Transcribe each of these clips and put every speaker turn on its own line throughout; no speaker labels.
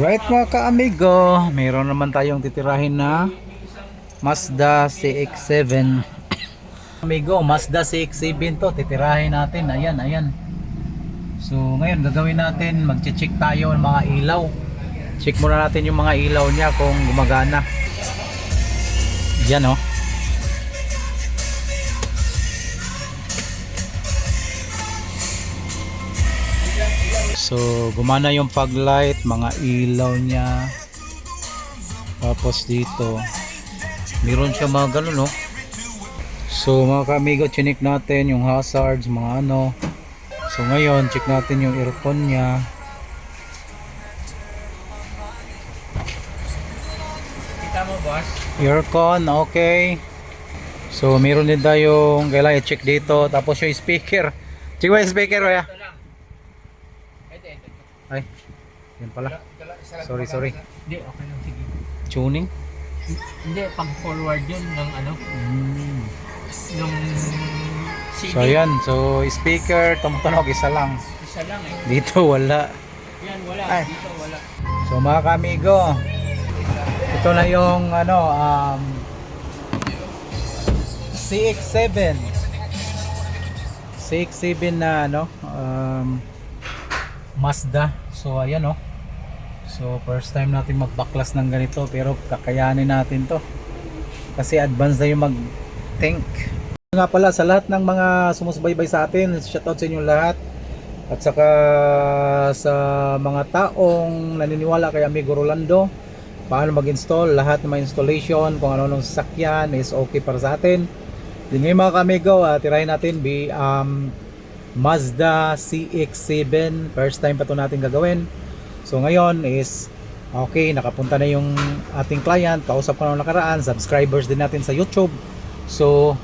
Alright mga ka-amigo, mayroon naman tayong titirahin na Mazda CX-7. Amigo, Mazda CX-7 to, titirahin natin. Ayan, ayan. So ngayon gagawin natin, magche-check tayo ng mga ilaw. Check muna natin yung mga ilaw niya kung gumagana. Yan oh. So gumana yung fog light, mga ilaw niya. Tapos dito meron siya mga ganun no. So mga ka-amigo, chinik natin yung hazards, mga ano. So ngayon check natin yung aircon niya. Kita mo boss? Aircon, okay. So meron din tayong kailangan i-check dito. Tapos yung speaker. Check mo yung speaker ya. Ay, yan pala. Sorry.
Hindi, okay lang, sige.
Tuning?
Hindi, pag forward yun ng ano, nung CD.
So ayan, so speaker, tumutunog isa lang.
Isa lang eh.
Dito wala.
Yan, wala.
Ay.
Dito wala.
So mga kamigo, ito na yung ano, CX-7. CX-7 na ano, Mazda. So ayan oh. So first time natin magbaklas ng ganito, pero kakayanin natin to kasi advance na yung mag tank. Nga pala sa lahat ng mga sumusubaybay sa atin, shoutout sa inyo lahat. At saka sa mga taong naniniwala kay Amigo Rolando, paano mag-install, lahat ng mga installation, kung ano nung sasakyan is okay para sa atin. Din ngayon mga kamigo, tirahin natin Mazda CX-7. First time pa ito natin gagawin. So ngayon is okay, nakapunta na yung ating client. Kausap ko na nakaraan, subscribers din natin sa YouTube. So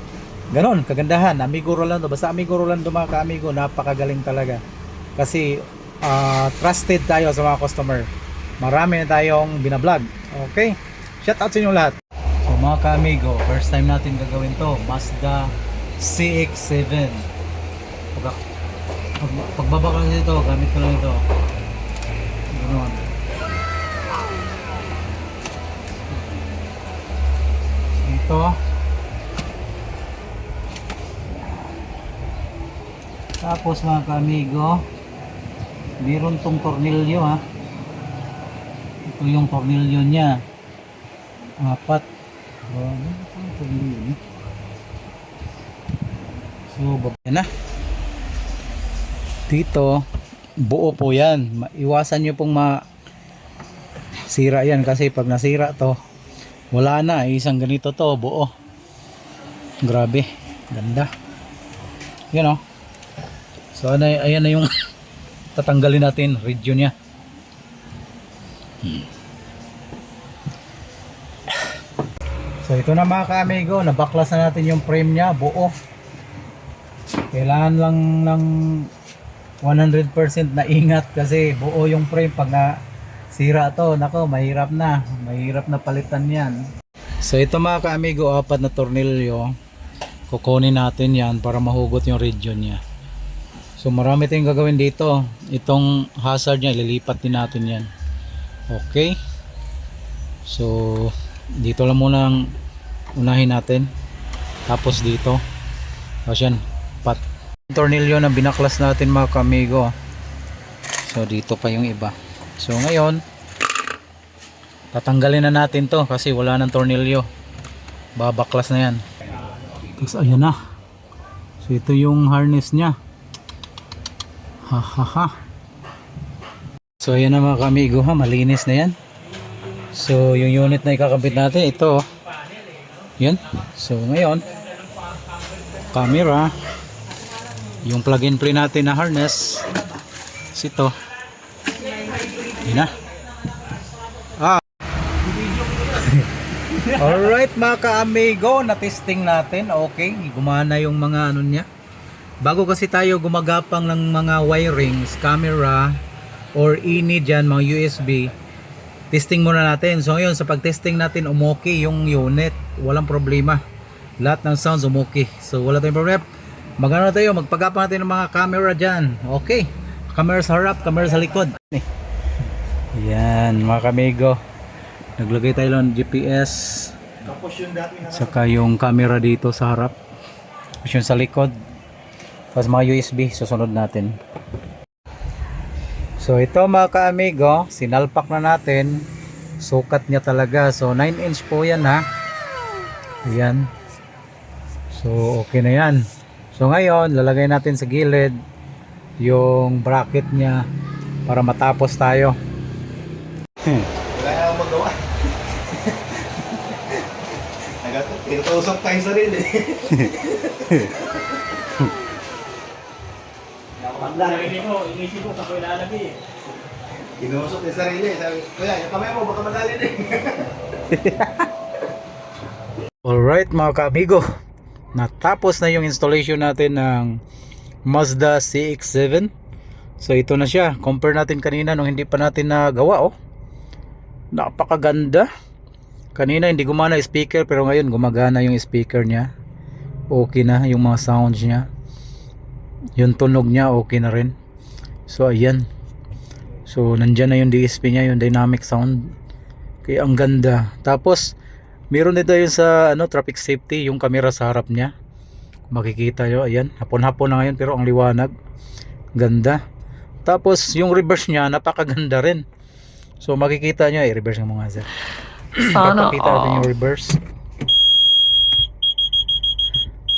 ganon, kagandahan. Amigo Rolando, basta Amigo Rolando mga ka-amigo, napakagaling talaga. Kasi trusted tayo sa mga customer. Marami na tayong binablog. Okay, shout out sa inyo lahat. So mga ka-amigo, first time natin gagawin to, Mazda CX-7. Pagbaba ko lang dito, gamit ko lang ito. Ganon. Ito. Tapos mga ka-amigo, meron tong tornilyo ha. Ito yung tornilyo niya. 4. So, yan na. Dito buo po yan. Iwasan nyo pong masira yan, kasi pag nasira to wala na, isang ganito to buo. Grabe, ganda yan o. So ayan na yung tatanggalin natin radio nya. So ito na mga ka-amigo, nabaklas na natin yung frame nya buo. Kailangan lang ng 100% na ingat kasi buo yung frame. Pag nasira to, nako, mahirap na palitan yan. So ito mga ka-amigo, 4 na tornilyo, kukunin natin yan para mahugot yung radio nya. So marami tayong gagawin dito. Itong hazard nya, ililipat din natin yan. Okay, so dito lang muna ang unahin natin, tapos dito. Tapos yan, tornilyo na binaklas natin mga ka-amigo. So dito pa yung iba. So ngayon tatanggalin na natin to kasi wala nang tornilyo, babaklas na yan. Tapos ayan na. So ito yung harness nya. So ayan na mga ka-amigo ha, malinis na yan. So yung unit na ikakabit natin, ito yan. So ngayon camera, yung plug and play natin na harness, ito yun na. Alright mga ka-amigo, na testing natin. Okay, gumana yung mga ano nya. Bago kasi tayo gumagapang ng mga wirings, camera or ini dyan, mga USB, testing muna natin. So ngayon sa pag-testing natin, umokay yung unit, walang problema, lahat ng sounds umokay. So wala tayong problema. Magano tayo, magpagapang natin ng mga camera dyan. Okay, camera sa harap, camera sa likod. Yan mga kamigo, naglagay tayo ng GPS
Tapos yung dati na
saka yung camera dito sa harap, tapos yung sa likod, tapos mga USB susunod natin. So ito mga kaamigo, sinalpak na natin, sukat niya talaga, so 9 inch po yan ha. Ayan, so okay na yan. So ngayon lalagay natin sa gilid yung bracket niya para matapos tayo.
wala na akong magawa. Tinutusok tayo sarili.
Sarili mo, inisip mo kapoy lalaki.
Tinusok yung sarili. Sabi, kuya, yung kamay mo baka madali din.
Alright mga kaamigo, natapos na yung installation natin ng Mazda CX-7. So ito na siya, compare natin kanina nung hindi pa natin nagawa. Oh, napakaganda. Kanina hindi gumana yung speaker, pero ngayon gumagana yung speaker niya. Okay na yung mga sounds niya, yung tunog niya okay na rin. So ayan, so nandyan na yung DSP niya, yung dynamic sound, kaya ang ganda. Tapos meron dito yung sa traffic safety, yung camera sa harap niya, makikita nyo, ayan, hapon-hapon na ngayon pero ang liwanag, ganda. Tapos yung reverse niya napakaganda rin, so makikita nyo, i-reverse ng mga sir. Papakita natin yung reverse.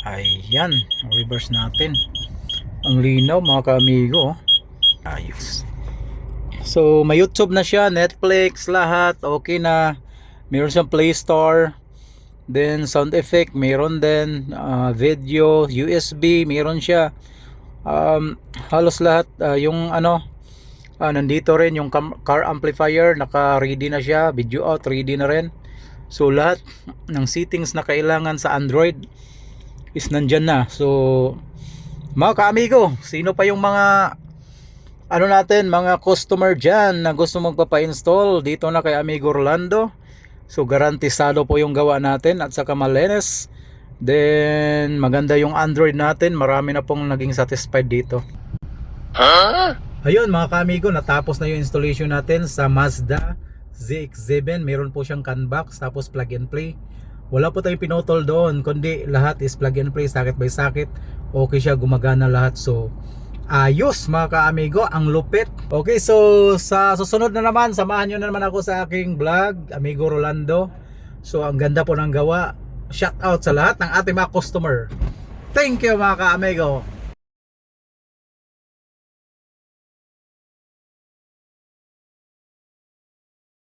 Ayan, reverse natin, ang linaw mga kaamigo, ayos. So may YouTube na siya, Netflix, lahat okay na. Meron siyang Play Store, then sound effect meron din, video, USB meron siya, halos lahat. Yung nandito rin yung car amplifier, naka ready na siya, video out ready na rin. So lahat ng settings na kailangan sa Android is nandyan na. So mga kaamigo, sino pa yung mga mga customer dyan na gusto magpapa-install dito na kay Amigo Rolando, so garantisado po yung gawa natin at saka malinis. Then maganda yung Android natin, marami na pong naging satisfied dito. Ayun mga kaamigo, natapos na yung installation natin sa Mazda ZX-7. Meron po siyang CAN box, tapos plug and play. Wala po tayong pinotol doon, kundi lahat is plug and play, socket by socket. Okay siya, gumagana lahat. So ayos mga kaamigo, ang lupit. Okay, so sa susunod na naman, samahan nyo na naman ako sa aking vlog, Amigo Rolando. So ang ganda po ng gawa. Shout out sa lahat ng ating mga customer. Thank you mga kaamigo.